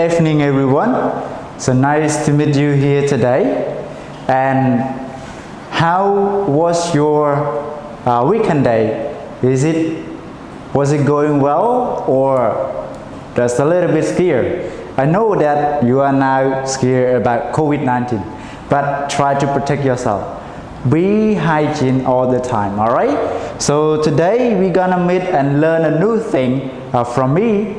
evening, everyone. So nice to meet you here today. And how was your weekend day? Was it going well or just a little bit scared? I know that you are now scared about COVID-19, but try to protect yourself. Be hygiene all the time, alright? So today we're gonna meet and learn a new thing from me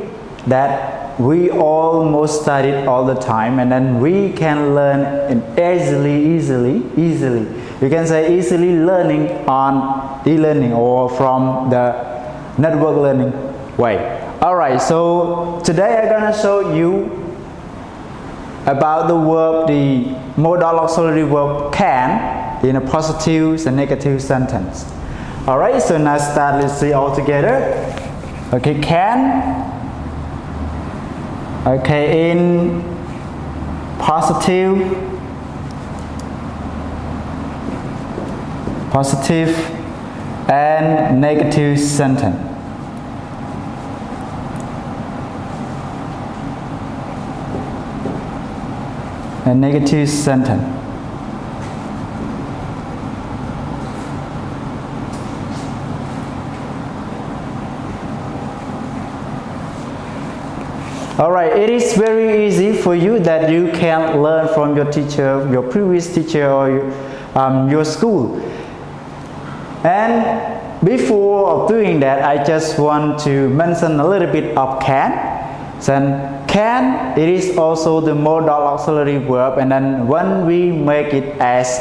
that we almost studied all the time, and then we can learn easily. You can say easily learning on e-learning or from the network learning way. Alright, so today I'm gonna show you about the verb, the modal auxiliary verb can in a positive and negative sentence. Alright, so now let's see all together. Okay, can. Okay, in positive and negative sentence. A negative sentence. Alright, it is very easy for you that you can learn from your teacher, your previous teacher, or your school. And before doing that, I just want to mention a little bit of can. Then can, it is also the modal auxiliary verb, and then when we make it as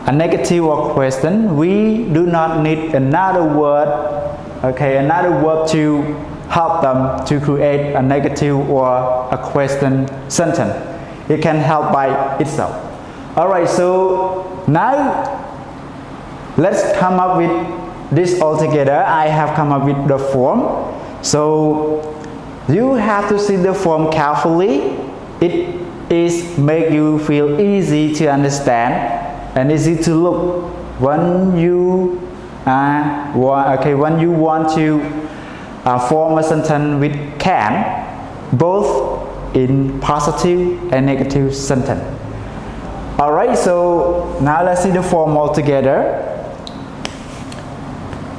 a negative or question, we do not need another word, another verb to help them to create a negative or a question sentence. It can help by itself. Alright, so now let's come up with this all together. I have come up with the form. So you have to see the form carefully. It is make you feel easy to understand and easy to look when you want to form a sentence with can, both in positive and negative sentence. Alright, so now let's see the form all together.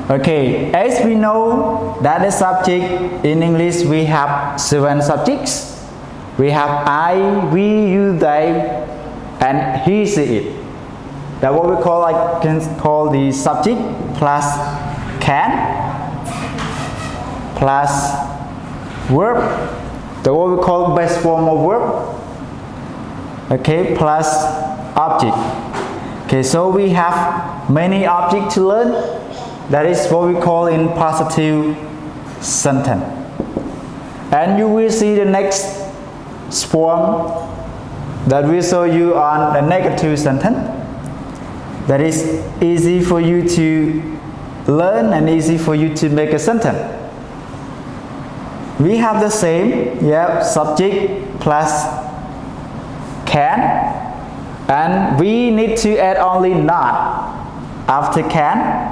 Okay, as we know that the subject in English we have 7 subjects. We have I, we, you, they, and he, she, it. That what we call, I can call the subject plus can plus verb, the what we call base form of verb, okay, plus object. Okay, so we have many objects to learn. That is what we call in positive sentence. And you will see the next form that will show you on the negative sentence. That is easy for you to learn and easy for you to make a sentence. We have the same, subject plus can, and we need to add only not after can.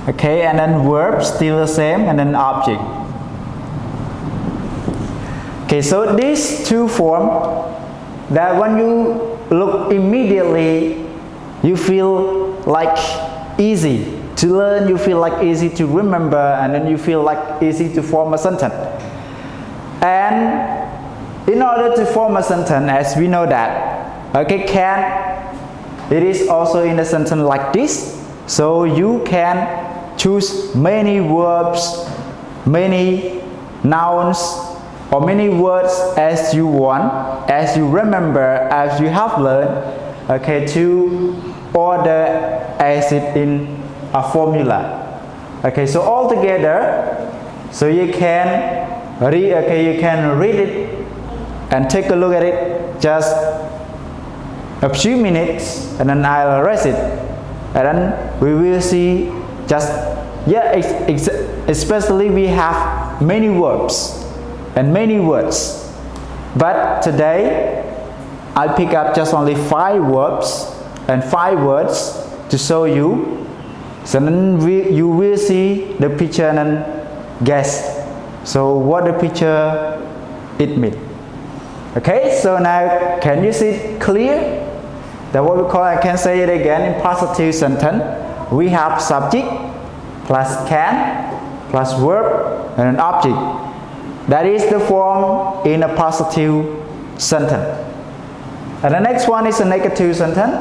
Okay, and then verb still the same, and then object. Okay, so these two forms that when you look immediately, you feel like easy to learn, you feel like easy to remember, and then you feel like easy to form a sentence. And in order to form a sentence, as we know that, okay, can, it is also in a sentence like this. So you can choose many verbs, many nouns, or many words as you want, as you remember, as you have learned, okay, to order as it in a formula. Okay, so all together, so you can read it and take a look at it just a few minutes, and then I'll erase it, and then we will see just especially we have many verbs and many words, but today I pick up just only 5 verbs and 5 words to show you. So then you will see the picture and then guess. So what the picture it means. Okay, so now can you see it clear? That what we call, I can say it again in positive sentence. We have subject plus can plus verb and an object. That is the form in a positive sentence. And the next one is a negative sentence.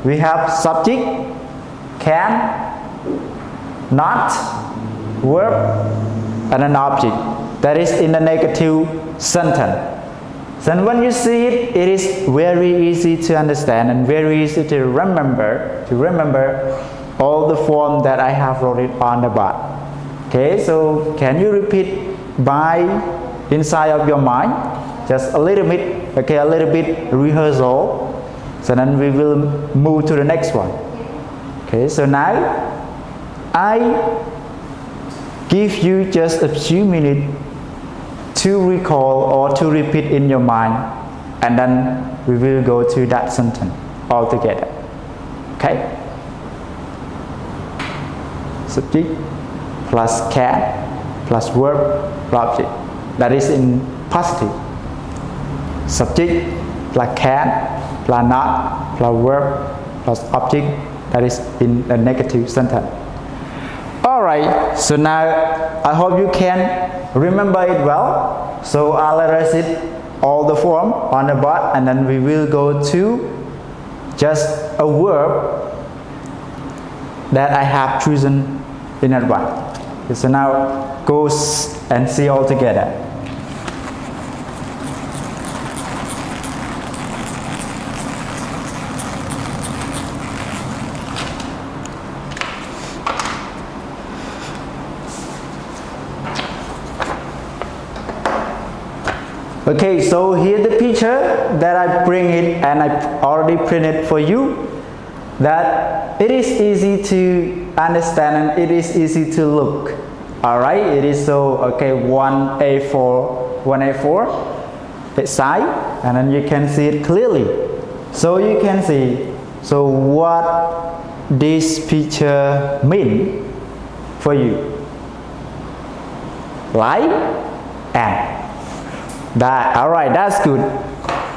We have subject, can, not, verb, and an object. That is in the negative sentence. So when you see it, it is very easy to understand and very easy to remember all the form that I have wrote it on the board. Okay, so can you repeat by inside of your mind? Just a little bit, okay, a little bit rehearsal. So then we will move to the next one. Okay, so now I give you just a few minutes to recall or to repeat in your mind, and then we will go to that sentence all together. Okay? Subject plus can plus verb plus object. That is in positive. Subject plus can plus not plus verb plus object. That is in a negative sentence. Alright, so now I hope you can remember it well. So I'll erase it all the form on the board, and then we will go to just a verb that I have chosen in advance. Okay, so now go and see all together. Okay, so here the picture that I bring it, and I already printed for you, that it is easy to understand and it is easy to look. Alright, it is so, okay, one A4 side, and then you can see it clearly. So you can see, so what this picture mean for you. Like and. That, alright, that's good.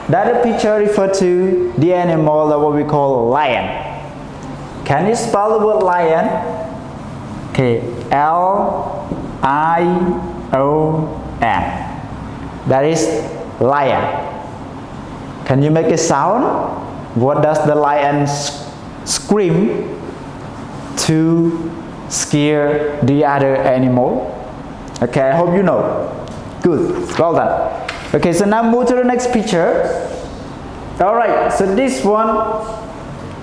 That picture refers to the animal that what we call lion. Can you spell the word lion? Okay, L-I-O-N. That is lion. Can you make a sound? What does the lion scream to scare the other animal? Okay, I hope you know. Good, well done. Okay, so now move to the next picture. Alright, so this one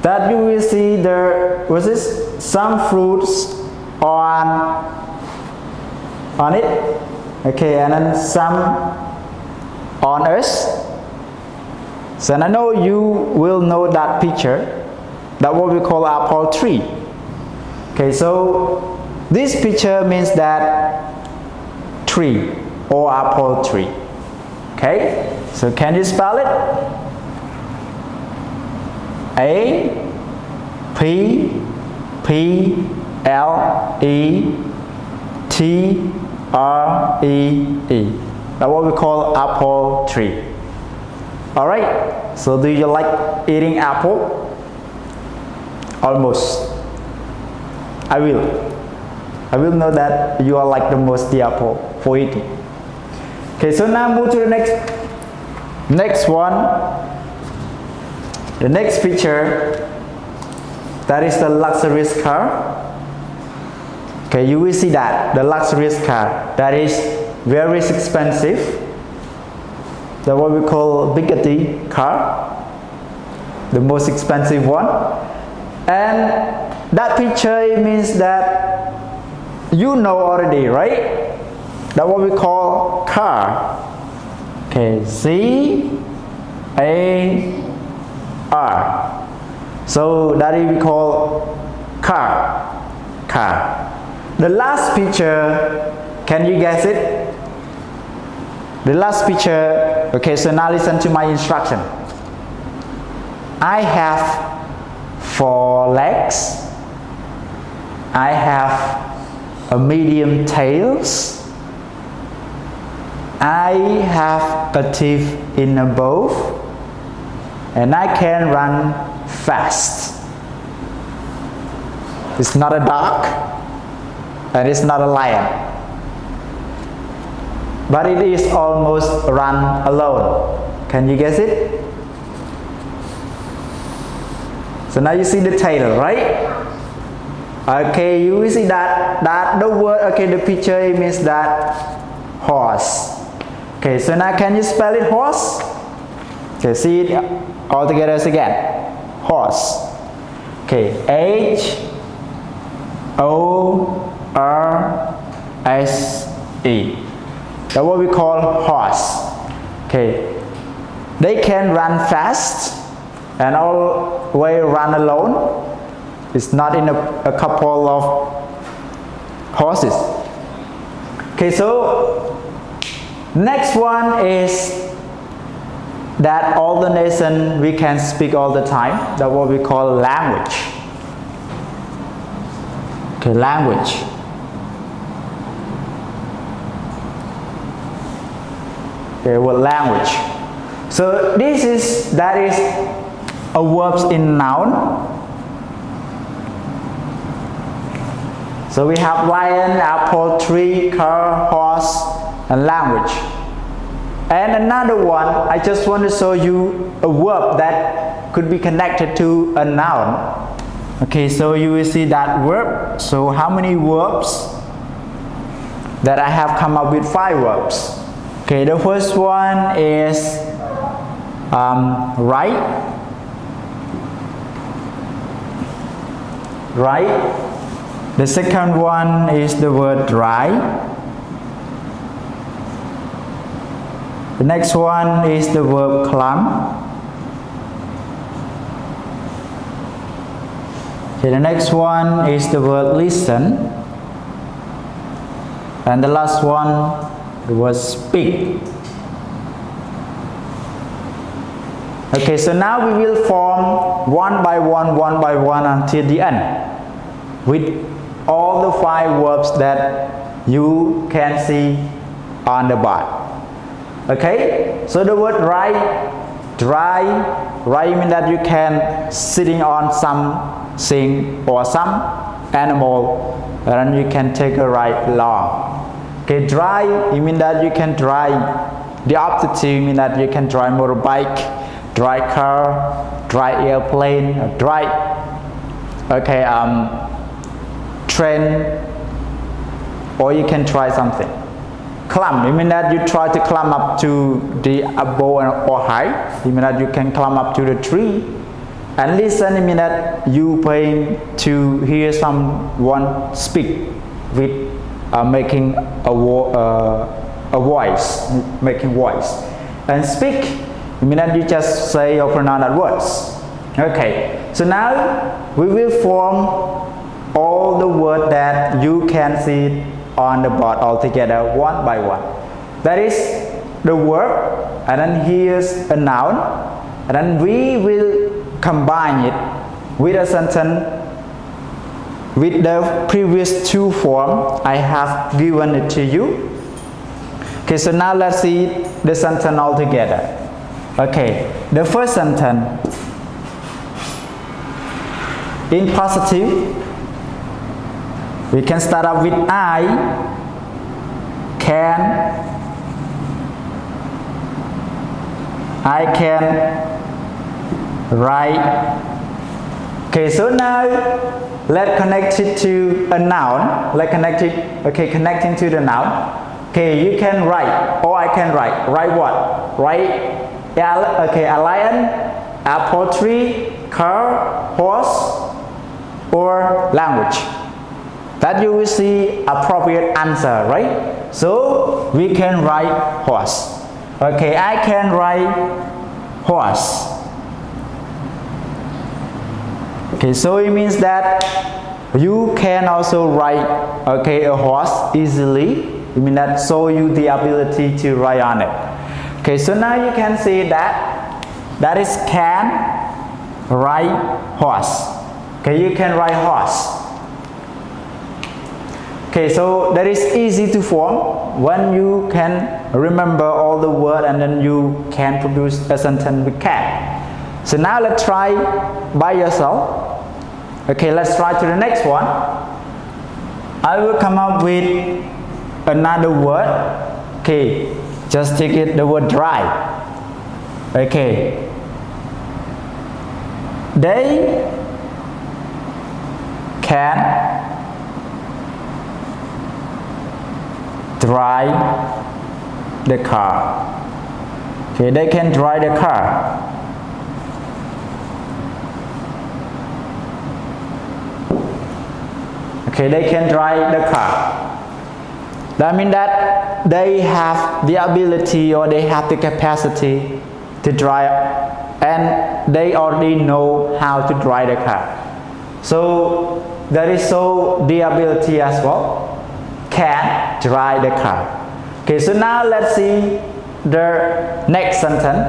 that you will see there was this some fruits on it. Okay, and then some on us. So I know you will know that picture, that what we call apple tree. Okay, so this picture means that tree or apple tree. Okay, so can you spell it? A-P-P-L-E-T-R-E-E. That's what we call apple tree. Alright, so do you like eating apple? Almost. I will know that you are like the most the apple for eating. Okay, so now move to the next one. The next picture, that is the luxurious car. Okay, you will see that the luxurious car that is very expensive. That what we call Bugatti car, the most expensive one. And that picture means that you know already, right? That what we call car. Okay, C-A-R. So that is we call car. The last picture, can you guess it? The last picture, okay, so now listen to my instruction. I have 4 legs. I have a medium tails. I have a teeth in a both, and I can run fast. It's not a dog, and it's not a lion, but it is almost run alone. Can you guess it? So now you see the tail, right? Okay, you will see that the word, okay, the picture means that horse. Okay, so now can you spell it horse? Okay, see it all together again. Horse. Okay, H-O-R-S-E. That's what we call horse. Okay, they can run fast and always run alone. It's not in a couple of horses. Okay, so next one is that all the nation we can speak all the time. That's what we call language. Okay, language. Okay, what language? So that is a verbs in noun. So we have lion, apple, tree, car, horse, and language. And another one, I just want to show you a verb that could be connected to a noun. Okay, so you will see that verb. So how many verbs? That I have come up with 5 verbs. Okay, the first one is write. Right. The second one is the word dry. The next one is the verb climb. Okay, the next one is the word listen. And the last one, the word speak. Okay, so now we will form one by one until the end with all the 5 verbs that you can see on the board. Okay, so the word dry means that you can sitting on something or some animal, and you can take a ride long. Okay, dry, it means that you can drive. The opposite means that you can drive motorbike, drive car, drive airplane, drive train, or you can try something. Climb, it means that you try to climb up to the above or high. It means that you can climb up to the tree. And listen, it means that you paying to hear someone speak with making a voice, making voice. And speak, it means that you just say or pronounce that words. Okay, so now we will form all the words that you can see on the board all together one by one. That is the verb, and then here's a noun, and then we will combine it with a sentence with the previous 2 forms I have given it to you. Okay, so now let's see the sentence all together. Okay, the first sentence in positive, we can start up with I can write. Okay, so now let's connect it to a noun. Let's connect it, okay, connecting to the noun. Okay, you can write, or I can write. Write what? Write, okay, a lion, apple tree, car, horse, or language. That you will see appropriate answer, right? So we can write horse. Okay, I can write horse. Okay, so it means that you can also write, okay, a horse easily. It means that show you the ability to write on it. Okay, so now you can see that is can write horse. Okay, you can write horse. Okay, so that is easy to form when you can remember all the word and then you can produce a sentence with can. So now let's try by yourself. Okay, let's try to the next one. I will come up with another word. Okay, just take it the word dry. Okay. They can drive the car. Okay, they can drive the car. Okay, they can drive the car. That means that they have the ability or they have the capacity to drive, and they already know how to drive the car. So there is so the ability as well, can drive the car. Okay, so now let's see the next sentence.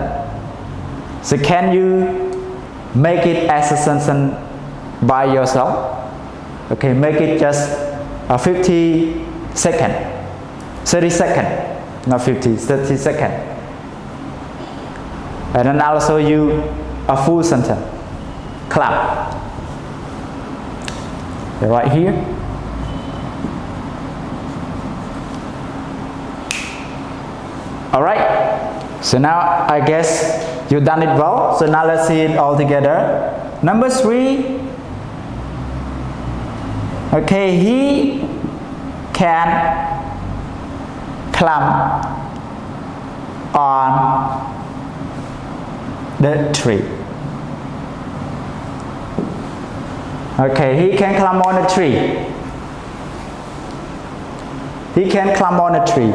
So can you make it as a sentence by yourself? Okay, make it just 50 seconds, 30 seconds, not 50, 30 seconds. And then I'll show you a full sentence. Clap. Right here. Alright, so now I guess you've done it well. So now let's see it all together. Number 3. Okay, he can climb on the tree. Okay, he can climb on a tree. He can climb on a tree.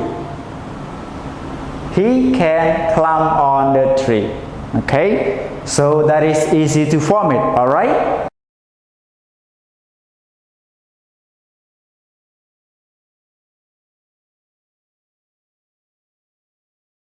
He can climb on the tree. Okay, so that is easy to form it. All right.